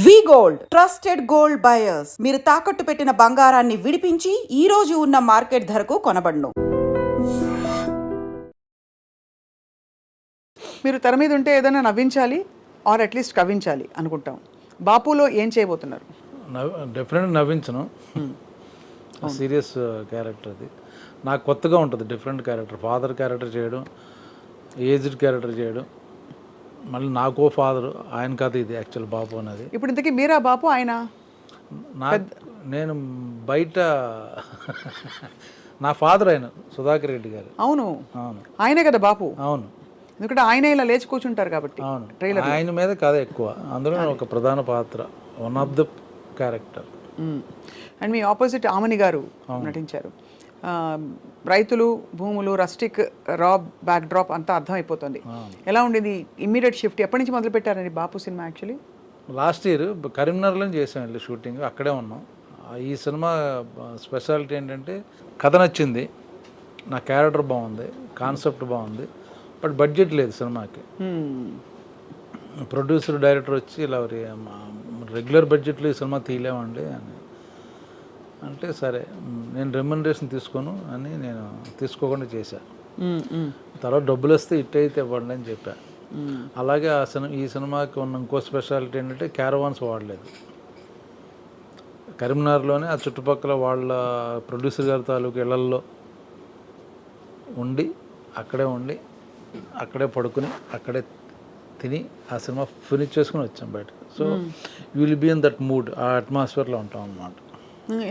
వి gold trusted gold buyers మీరు తాకట్టు పెట్టిన బంగారాన్ని విడిపించి ఈ రోజు ఉన్న మార్కెట్ ధరకు కొనబడును. మీరు తెర మీద ఉంటే ఏదైనా నవ్వించాలి ఆర్ అట్లీస్ట్ కవ్వించాలి అనుకుంటాం. బాపులో ఏం చేయబోతున్నారు? డెఫినెట్గా నవ్వించను. సీరియస్ క్యారెక్టర్ అది. నాకు కొత్తగా ఉంటుంది, డిఫరెంట్ క్యారెక్టర్. ఫాదర్ క్యారెక్టర్ చేయడం, ఏజ్డ్ క్యారెక్టర్ చేయడం, మళ్ళీ నాకో ఫాదర్, ఆయన కథ ఇది యాక్చువల్ బాపు అనేది. ఇప్పుడు ఇంతకీ మీరా బాపు ఆయన? నేను బయట నా ఫాదర్ ఆయన సుధాకర్ రెడ్డి గారు. అవును అవును, ఆయనే కదా బాపు. అవును, ఎందుకంటే ఆయనే ఇలా లేచి కూర్చుంటారు కాబట్టి. అవును, ట్రైలర్ ఆయన మీద కథ ఎక్కువ, అందులో ఒక ప్రధాన పాత్ర, one of the character. And me opposite Aamani గారు నటించారు. రైతులు, భూములు, రస్టిక్, రాబ్ బ్యాక్ డ్రాప్ అంతా అర్థమైపోతుంది. ఎలా ఉండేది ఇమ్మీడియట్ షిఫ్ట్? ఎప్పటి నుంచి మొదలు పెట్టారండి బాపు సినిమా? యాక్చువల్లీ లాస్ట్ ఇయర్ కరీంనగర్లో చేసాం వెళ్ళి షూటింగ్, అక్కడే ఉన్నాం. ఈ సినిమా స్పెషాలిటీ ఏంటంటే కథ నచ్చింది, నా క్యారెక్టర్ బాగుంది, కాన్సెప్ట్ బాగుంది, బట్ బడ్జెట్ లేదు సినిమాకి. ప్రొడ్యూసర్ డైరెక్టర్ వచ్చి ఇలా రెగ్యులర్ బడ్జెట్లో ఈ సినిమా తీయలేమండి అని అంటే, సరే నేను రెమ్యునరేషన్ తీసుకోను అని నేను తీసుకోకుండా చేశాను. తర్వాత డబ్బులు వస్తే ఇట్ అయితే ఇవ్వండి అని చెప్పాను. అలాగే ఈ సినిమాకి ఉన్న ఇంకో స్పెషాలిటీ ఏంటంటే క్యారవాన్స్ వాడలేదు. కరీంనగర్లోనే ఆ చుట్టుపక్కల వాళ్ళ ప్రొడ్యూసర్ గారి తాలూకు ఇళ్లల్లో ఉండి అక్కడే పడుకుని అక్కడే తిని ఆ సినిమా ఫినిష్ చేసుకుని వచ్చాం బయటకు. So you will be in that mood, ఆ అట్మాస్ఫియర్లో ఉంటాం అన్నమాట.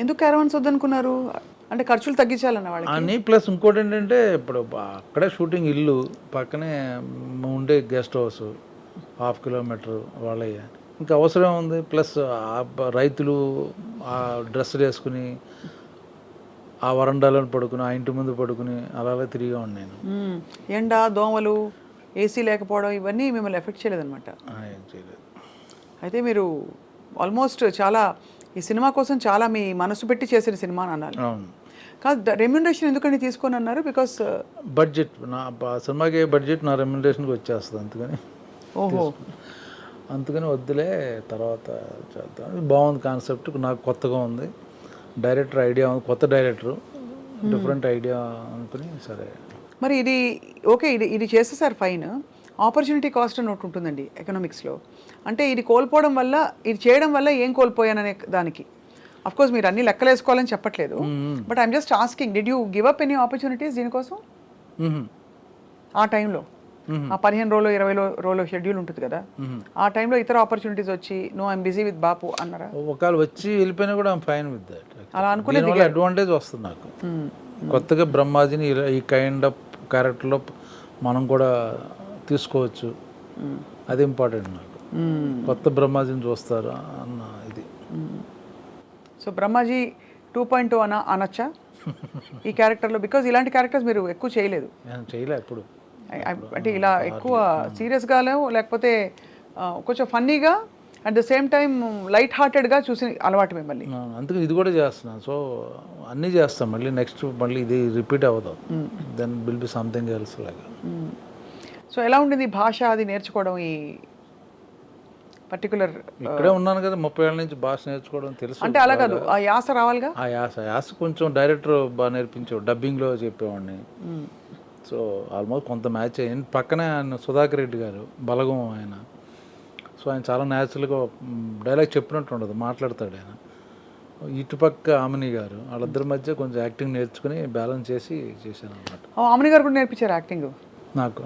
ఎందుకు క్యారవాన్స్ వద్దనుకున్నారు? అంటే ఖర్చులు తగ్గించాలన్న వాళ్ళకి అని. ప్లస్ ఇంకోటి ఏంటంటే ఇప్పుడు అక్కడే షూటింగ్, ఇల్లు పక్కనే ఉండే గెస్ట్ హౌస్ 1/2 కిలోమీటర్ వాళ్ళయ్య, ఇంకా అవసరం ఉంది. ప్లస్ రైతులు ఆ డ్రెస్సులు వేసుకుని ఆ వరండాలో పడుకుని, ఆ ఇంటి ముందు పడుకుని అలా తిరిగా ఉన్నాను. ఎండ, దోమలు, ఏసీ లేకపోవడం ఇవన్నీ మిమ్మల్ని ఎఫెక్ట్ చేయలేదన్నమాట? ఏం చేయలేదు. అయితే మీరు ఆల్మోస్ట్ చాలా ఈ సినిమా కోసం చాలా మీ మనసు పెట్టి చేసిన సినిమా అని అన్నారు. అవును. కాదు, రెమ్యునరేషన్ ఎందుకని తీసుకొని అన్నారు? బికాస్ బడ్జెట్, నా సినిమాకి బడ్జెట్ నా రెమ్యునరేషన్కి వచ్చేస్తుంది, అందుకని వద్దులే తర్వాత చేద్దాం. బాగుంది కాన్సెప్ట్, నాకు కొత్తగా ఉంది, డైరెక్టర్ ఐడియా ఉంది, కొత్త డైరెక్టరు, డిఫరెంట్ ఐడియా అనుకుని సరే. మరి ఇది ఓకే, ఇది చేసేసారు ఫైన్. ఆపర్చునిటీ కాస్ట్ అని ఒకటి ఉంటుందండి ఎకనామిక్స్లో. అంటే ఇది కోల్పోవడం వల్ల, ఇది చేయడం వల్ల ఏం కోల్పోయాననే దానికి. అఫ్కోర్స్ మీరు అన్ని లెక్కలు వేసుకోవాలని చెప్పట్లేదు, but I'm just asking, did you give up any opportunities దీనికోసం ఆ టైంలో? ఆ 15 రోజులు 20 రోజులు షెడ్యూల్ ఉంటుంది కదా, ఆ టైంలో ఇతర ఆపర్చునిటీస్ వచ్చి నో ఐఎమ్ బిజీ విత్ బాపు అన్నారా? ఒకవేళ వచ్చి వెళ్ళిపోయినా కూడా ఐఎమ్ ఫైన్ విత్ దట్. అలా అనుకునే అడ్వాంటేజ్ వస్తుంది నాకు. కొత్తగా బ్రహ్మాజీని ఈ కైండ్ ఆఫ్ క్యారెక్టర్లో మనం కూడా తీసుకోవచ్చు, అది ఇంపార్టెంట్ నాకు. కొత్త బ్రహ్మాజీని చూస్తారు అన్న ఇది. సో బ్రహ్మాజీ 2.2 అనొచ్చా ఈ క్యారెక్టర్లో? బికాజ్ ఇలాంటి క్యారెక్టర్స్ మీరు ఎక్కువ చేయలేదు. చేయలే ఎప్పుడు. అంటే ఇలా ఎక్కువ సీరియస్గా లేకపోతే కొంచెం ఫన్నీగా at the same time light హార్టెడ్గా చూసి అలవాటు మిమ్మల్ని. అందుకే ఇది కూడా చేస్తున్నాను. సో అన్నీ చేస్తాం, మళ్ళీ నెక్స్ట్ మళ్ళీ ఇది రిపీట్ అవ్వదు, then will be something else లాగా. సో ఎలా ఉండింది భాష అది నేర్చుకోవడం? ఈ పర్టికులర్ ఇక్కడే ఉన్నాను కదా 30 ఏళ్ళ నుంచి, భాష నేర్చుకోవడం తెలుసు. అంటే అలా కాదు, ఆ యాస రావాలిగా. ఆ యాస కొంచెం డైరెక్టర్ బాగా నేర్పించాడు, డబ్బింగ్లో చెప్పేవాడిని. సో ఆల్మోస్ట్ కొంత మ్యాచ్ అయ్యింది. పక్కనే ఆయన సుధాకర్ రెడ్డి గారు, బలగం ఆయన. సో ఆయన చాలా న్యాచురల్గా డైలాగ్ చెప్పినట్టు ఉండదు, మాట్లాడతాడు ఆయన. ఇటుపక్క ఆమని గారు, వాళ్ళిద్దరి మధ్య కొంచెం యాక్టింగ్ నేర్చుకుని బ్యాలెన్స్ చేసి చేశాను అనమాట. ఆమని గారు కూడా నేర్పించారు యాక్టింగ్ నాకు?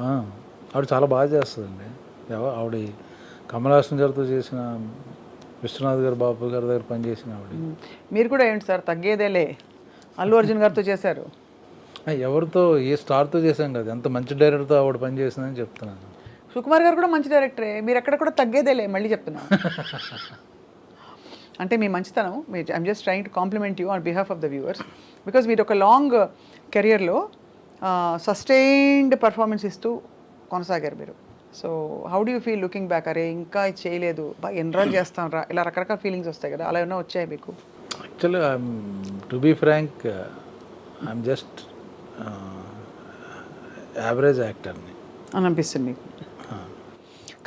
ఆవిడ చాలా బాగా చేస్తుందండి. ఆవిడ కమల్ హాసన్ గారితో చేసిన, విశ్వనాథ్ గారు, బాబు గారి దగ్గర పనిచేసిన ఆవిడ. మీరు కూడా ఏంటి సార్ తగ్గేదేలే, అల్లు అర్జున్ గారితో చేశారు. ఎవరితో, ఏ స్టార్తో చేశాం కదా, ఎంత మంచి డైరెక్టర్తో ఆవిడ పనిచేసిందని చెప్తున్నాను. సుకుమార్ గారు కూడా మంచి డైరెక్టరే, మీరు ఎక్కడ కూడా తగ్గేదేలే మళ్ళీ చెప్తున్నాను. అంటే మీ మంచితనం, I'm just trying to complement you on behalf of the viewers, because మీరు ఒక లాంగ్ కెరియర్లో సస్టైన్డ్ పర్ఫార్మెన్స్ ఇస్తూ కొనసాగారు మీరు. So how do you feel looking back? అరే ఇంకా ఇది చేయలేదు, బాగా ఎన్రోల్ చేస్తాం రా, ఇలా రకరకాల ఫీలింగ్స్ వస్తాయి కదా, అలా ఏమైనా వచ్చాయి మీకు? Actually to be frank, I'm just average యాక్టర్ని అని అనిపిస్తుంది మీకు.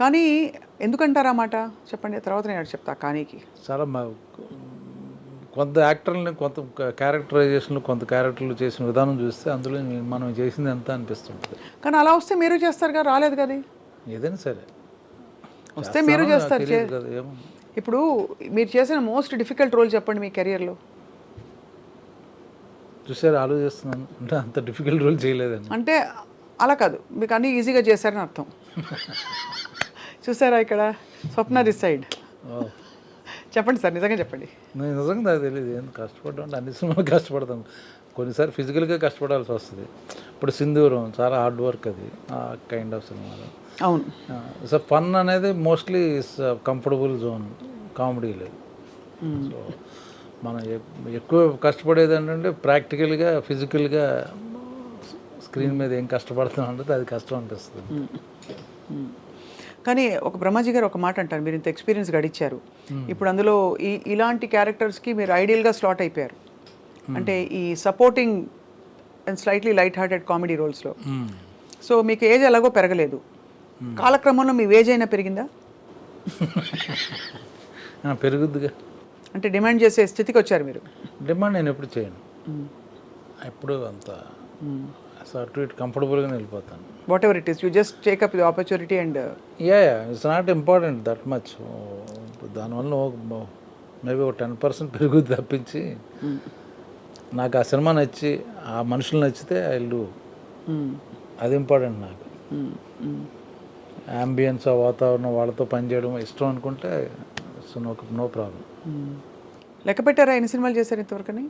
కానీ ఎందుకంటారా మాట చెప్పండి, తర్వాత నేను చెప్తా కానీకి. చాలా కొంత యాక్టర్లని కొంత క్యారెక్టరైజేషన్లు కొంత క్యారెక్టర్లు చేసిన విధానం చూస్తే అందులో మనం చేసింది ఎంత అనిపిస్తుంటుంది. కానీ అలా వస్తే మీరు చేస్తారు కదా, రాలేదు కదా. ఏదైనా సరే వస్తే మీరు చేస్తారు. కదా ఏమో. ఇప్పుడు మీరు చేసిన మోస్ట్ డిఫికల్ట్ రోల్ చెప్పండి మీ కెరియర్లో. చూసారు ఆలోచిస్తున్నాను, అంటే అంత డిఫికల్ట్ రోల్ చేయలేదండి. అంటే అలా కాదు, మీకు అన్నీ ఈజీగా చేశారని అర్థం. చూసారా ఇక్కడ స్వప్న దిస్ సైడ్. చెప్పండి సార్, నిజంగా చెప్పండి. నేను నిజంగా నాకు తెలియదు ఏం కష్టపడ్డా అంటే అన్ని సినిమాలు కష్టపడతాను. కొన్నిసార్లు ఫిజికల్గా కష్టపడాల్సి వస్తుంది. ఇప్పుడు సింధూరం చాలా హార్డ్ వర్క్, అది ఆ కైండ్ ఆఫ్ సినిమాలో. అవును. సో ఫన్ అనేది మోస్ట్లీ కంఫర్టబుల్ జోన్, కామెడీ లేదు. సో మనం ఎక్కువ కష్టపడేది ఏంటంటే ప్రాక్టికల్గా ఫిజికల్గా స్క్రీన్ మీద ఏం కష్టపడుతున్నాం అంటే అది కష్టం అనిపిస్తుంది. కానీ ఒక బ్రహ్మాజీ గారు ఒక మాట అంటారు, మీరు ఇంత ఎక్స్పీరియన్స్ గడిచారు, ఇప్పుడు అందులో ఇలాంటి క్యారెక్టర్స్కి మీరు ఐడియల్గా స్లాట్ అయిపోయారు. అంటే ఈ supporting and slightly light hearted comedy రోల్స్లో. సో మీకు ఏజ్ ఎలాగో పెరగలేదు, కాలక్రమంలో మీ ఏజ్ అయినా పెరిగిందా? పెరుగుద్దిగా. అంటే డిమాండ్ చేసే స్థితికి వచ్చారు మీరు. డిమాండ్ నేను ఎప్పుడు చేయను, ఎప్పుడు అంత అటు ఇటు కంఫర్టబుల్గా వెళ్ళిపోతాను. What ever it is, you just take up the opportunity and it's not important that much. దానివల్ల మేబీ ఒక 10% పెరుగుద్ది తప్పించి, నాకు ఆ సినిమా నచ్చి ఆ మనుషులు నచ్చితే ఐ విల్ డూ, అది ఇంపార్టెంట్ నాకు. అంబియన్స్, ఆ వాతావరణం, వాళ్ళతో పనిచేయడం ఇష్టం అనుకుంటే నో ప్రాబ్లం. లెక్క పెట్టారా ఎన్ని సినిమాలు చేశారు ఇంతవరకని?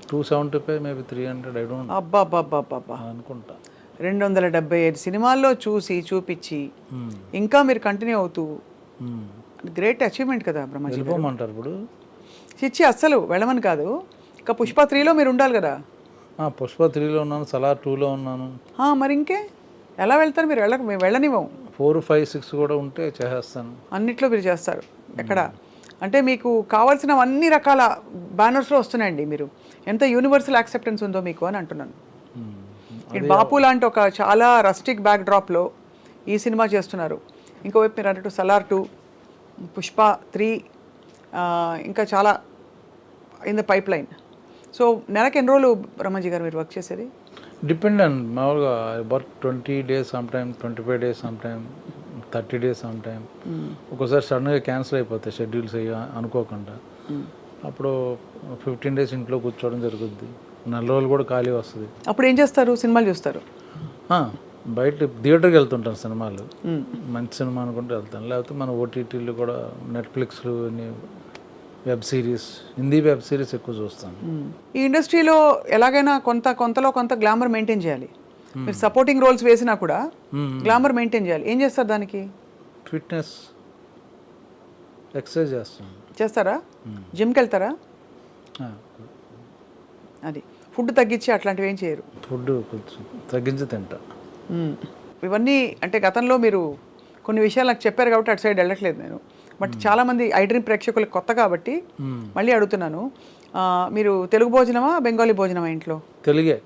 275 మేబీ 300, ఐ డోంట్ అబ్బా అనుకుంటా. 275 సినిమాల్లో చూపించి ఇంకా మీరు కంటిన్యూ అవుతూ, గ్రేట్ అచీవ్మెంట్ కదా బ్రహ్మాజీ. వెళ్ళిపోమంటారు ఇప్పుడు? చిచ్చి అస్సలు వెళ్ళమని కాదు, ఇంకా పుష్ప 3లో మీరు ఉండాలి కదా. పుష్ప 3లో ఉన్నాను, సలార్ 2లో ఉన్నాను. మరి ఇంకే ఎలా వెళ్తారు మీరు? మేము వెళ్ళనివ్వం. 4, 5, 6 కూడా ఉంటే చేసేస్తాను. అన్నిట్లో మీరు చేస్తారు. ఎక్కడ అంటే మీకు కావాల్సిన అన్ని రకాల బ్యానర్స్లో వస్తున్నాయండి. మీరు ఎంత యూనివర్సల్ యాక్సెప్టెన్స్ ఉందో మీకు అని అంటున్నాను. ఇటు బాపు లాంటి ఒక చాలా రస్టిక్ బ్యాక్ డ్రాప్లో ఈ సినిమా చేస్తున్నారు. ఇంకోవైపు మీరు అన్నట్టు సలార్ 2, పుష్ప 3, ఇంకా చాలా in the pipe line. So నెలకి ఎన్ని రోజులు బ్రహ్మాజీ గారు మీరు వర్క్ చేసేది? డిపెండ్ అండ్ మామూలుగా work 20 days some time, 25 days some time, 30 days some time. ఒక్కోసారి సడన్గా క్యాన్సిల్ అయిపోతాయి షెడ్యూల్స్ అయ్యి అనుకోకుండా. అప్పుడు 15 days ఇంట్లో కూర్చోవడం జరుగుద్ది. 4 రోజులు కూడా ఖాళీ వస్తుంది. అప్పుడు ఏం చేస్తారు? సినిమాలు చూస్తారు? బయట థియేటర్కి వెళ్తుంటాను, సినిమాలు మంచి సినిమా అనుకుంటే వెళ్తాను. లేకపోతే మన ఓటీటీలు కూడా, నెట్ఫ్లిక్స్లు, web series, Hindi web series ఎక్కువ చూస్తాను. ఈ ఇండస్ట్రీలో ఎలాగైనా కొంతలో కొంత గ్లామర్ మెయింటైన్ చేయాలి. మీరు సపోర్టింగ్ రోల్స్ వేసినా కూడా గ్లామర్ మెయింటైన్ చేయాలి. ఏం చేస్తారు దానికి? ఫిట్నెస్, ఎక్సర్సైజ్ చేస్తారా? జిమ్కి వెళ్తారా? అది ఫుడ్ తగ్గించి అట్లాంటివి ఏం చేయరు? ఫుడ్ కొంచెం తగ్గించి తింటా. ఇవన్నీ అంటే గతంలో మీరు కొన్ని విషయాలు నాకు చెప్పారు కాబట్టి అటు సైడ్ వెళ్ళట్లేదు నేను. బట్ చాలామంది ఐ డ్రీమ్ ప్రేక్షకులకు కొత్త కాబట్టి మళ్ళీ అడుగుతున్నాను. మీరు తెలుగు భోజనమా బెంగాలీ భోజనమా ఇంట్లో? తెలుగే,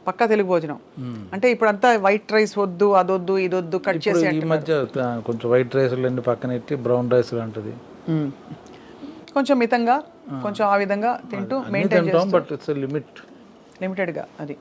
పక్కా తెలుగు భోజనం. అంటే ఇప్పుడు అంతా వైట్ రైస్ వద్దు, అదొద్దు, ఇదొద్దు, కట్ చేసి. ఈ మధ్య కొంచెం వైట్ రైస్లు అన్ని పక్కన పెట్టి బ్రౌన్ రైస్ లాంటిది కొంచెం మితంగా, కొంచెం ఆ విధంగా తింటూ మెయింటైన్ చేస్తాం. బట్ ఇట్స్ లిమిటెడ్గా. అది